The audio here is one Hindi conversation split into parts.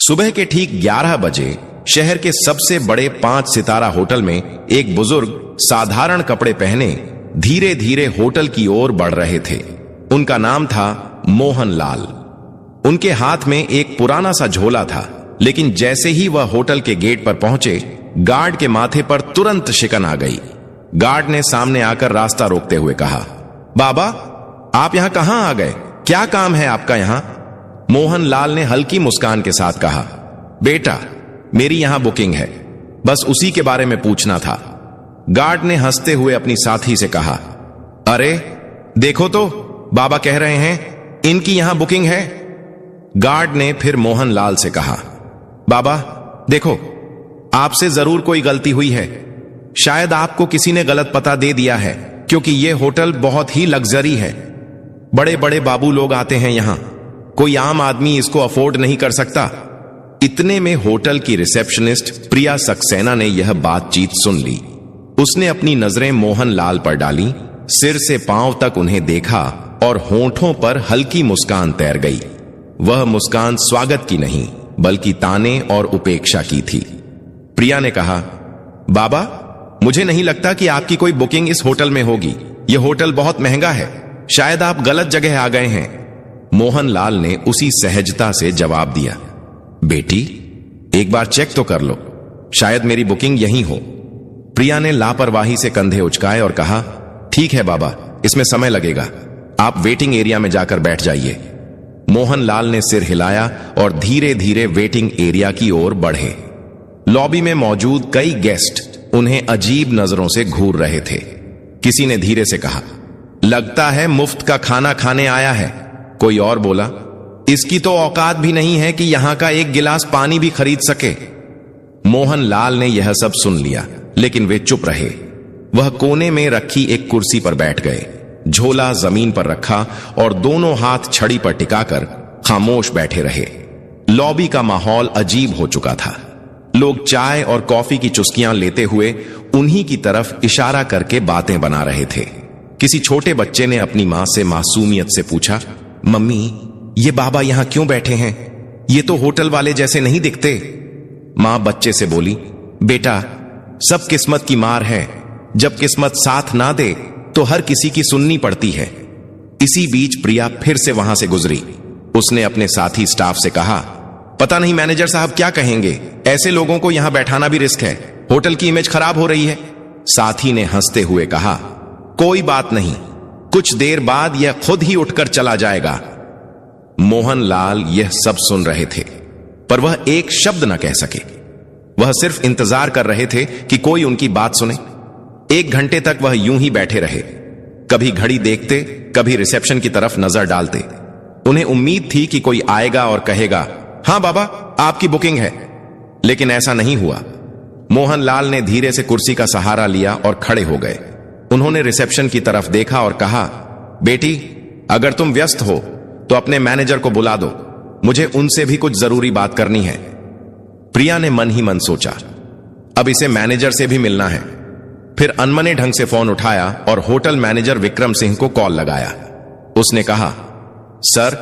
सुबह के ठीक 11 बजे शहर के सबसे बड़े 5 सितारा होटल में एक बुजुर्ग साधारण कपड़े पहने धीरे धीरे होटल की ओर बढ़ रहे थे। उनका नाम था मोहन लाल। उनके हाथ में एक पुराना सा झोला था, लेकिन जैसे ही वह होटल के गेट पर पहुंचे, गार्ड के माथे पर तुरंत शिकन आ गई। गार्ड ने सामने आकर रास्ता रोकते हुए कहा, बाबा, आप यहां कहां आ गए? क्या काम है आपका यहां? मोहन लाल ने हल्की मुस्कान के साथ कहा, बेटा, मेरी यहां बुकिंग है, बस उसी के बारे में पूछना था। गार्ड ने हंसते हुए अपनी साथी से कहा, अरे देखो तो, बाबा कह रहे हैं इनकी यहां बुकिंग है। गार्ड ने फिर मोहन लाल से कहा, बाबा देखो, आपसे जरूर कोई गलती हुई है। शायद आपको किसी ने गलत पता दे दिया है, क्योंकि यह होटल बहुत ही लग्जरी है। बड़े बड़े बाबू लोग आते हैं यहां, कोई आम आदमी इसको अफोर्ड नहीं कर सकता। इतने में होटल की रिसेप्शनिस्ट प्रिया सक्सेना ने यह बातचीत सुन ली। उसने अपनी नजरें मोहन लाल पर डाली, सिर से पांव तक उन्हें देखा और होंठों पर हल्की मुस्कान तैर गई। वह मुस्कान स्वागत की नहीं, बल्कि ताने और उपेक्षा की थी। प्रिया ने कहा, बाबा, मुझे नहीं लगता कि आपकी कोई बुकिंग इस होटल में होगी। यह होटल बहुत महंगा है, शायद आप गलत जगह आ गए हैं। मोहन लाल ने उसी सहजता से जवाब दिया, बेटी, एक बार चेक तो कर लो, शायद मेरी बुकिंग यहीं हो। प्रिया ने लापरवाही से कंधे उचकाए और कहा, ठीक है बाबा, इसमें समय लगेगा, आप वेटिंग एरिया में जाकर बैठ जाइए। मोहन लाल ने सिर हिलाया और धीरे धीरे वेटिंग एरिया की ओर बढ़े। लॉबी में मौजूद कई गेस्ट उन्हें अजीब नजरों से घूर रहे थे। किसी ने धीरे से कहा, लगता है मुफ्त का खाना खाने आया है। कोई और बोला, इसकी तो औकात भी नहीं है कि यहां का एक गिलास पानी भी खरीद सके। मोहन लाल ने यह सब सुन लिया, लेकिन वे चुप रहे। वह कोने में रखी एक कुर्सी पर बैठ गए, झोला जमीन पर रखा और दोनों हाथ छड़ी पर टिकाकर खामोश बैठे रहे। लॉबी का माहौल अजीब हो चुका था। लोग चाय और कॉफी की चुस्कियां लेते हुए उन्हीं की तरफ इशारा करके बातें बना रहे थे। किसी छोटे बच्चे ने अपनी मां से मासूमियत से पूछा, मम्मी, ये बाबा यहां क्यों बैठे हैं? ये तो होटल वाले जैसे नहीं दिखते। मां बच्चे से बोली, बेटा, सब किस्मत की मार है। जब किस्मत साथ ना दे तो हर किसी की सुननी पड़ती है। इसी बीच प्रिया फिर से वहां से गुजरी। उसने अपने साथी स्टाफ से कहा, पता नहीं मैनेजर साहब क्या कहेंगे, ऐसे लोगों को यहां बैठाना भी रिस्क है, होटल की इमेज खराब हो रही है। साथी ने हंसते हुए कहा, कोई बात नहीं, कुछ देर बाद यह खुद ही उठकर चला जाएगा। मोहन लाल यह सब सुन रहे थे, पर वह एक शब्द न कह सके। वह सिर्फ इंतजार कर रहे थे कि कोई उनकी बात सुने। 1 घंटे तक वह यूं ही बैठे रहे, कभी घड़ी देखते, कभी रिसेप्शन की तरफ नजर डालते। उन्हें उम्मीद थी कि कोई आएगा और कहेगा, हां बाबा, आपकी बुकिंग है, लेकिन ऐसा नहीं हुआ। मोहन लाल ने धीरे से कुर्सी का सहारा लिया और खड़े हो गए। उन्होंने रिसेप्शन की तरफ देखा और कहा, बेटी, अगर तुम व्यस्त हो तो अपने मैनेजर को बुला दो, मुझे उनसे भी कुछ जरूरी बात करनी है। प्रिया ने मन ही मन सोचा, अब इसे मैनेजर से भी मिलना है। फिर अनमने ढंग से फोन उठाया और होटल मैनेजर विक्रम सिंह को कॉल लगाया। उसने कहा, सर,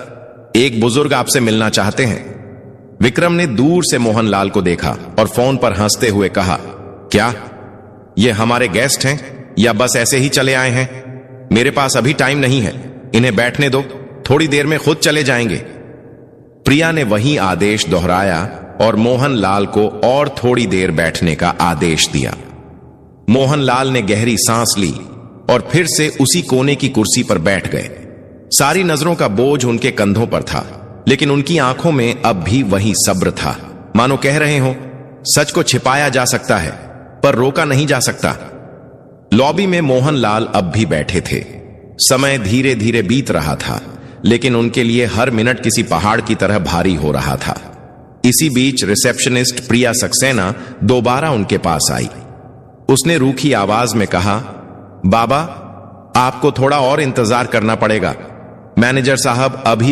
एक बुजुर्ग आपसे मिलना चाहते हैं। विक्रम ने दूर से मोहन लाल को देखा और फोन पर हंसते हुए कहा, क्या ये हमारे गेस्ट हैं या बस ऐसे ही चले आए हैं? मेरे पास अभी टाइम नहीं है, इन्हें बैठने दो, थोड़ी देर में खुद चले जाएंगे। प्रिया ने वही आदेश दोहराया और मोहन लाल को और थोड़ी देर बैठने का आदेश दिया। मोहन लाल ने गहरी सांस ली और फिर से उसी कोने की कुर्सी पर बैठ गए। सारी नजरों का बोझ उनके कंधों पर था, लेकिन उनकी आंखों में अब भी वही सब्र था। मानो कह रहे हो, सच को छिपाया जा सकता है, पर रोका नहीं जा सकता। लॉबी में मोहन लाल अब भी बैठे थे। समय धीरे धीरे बीत रहा था, लेकिन उनके लिए हर मिनट किसी पहाड़ की तरह भारी हो रहा था। इसी बीच रिसेप्शनिस्ट प्रिया सक्सेना दोबारा उनके पास आई। उसने रूखी आवाज में कहा, बाबा, आपको थोड़ा और इंतजार करना पड़ेगा। मैनेजर साहब अभी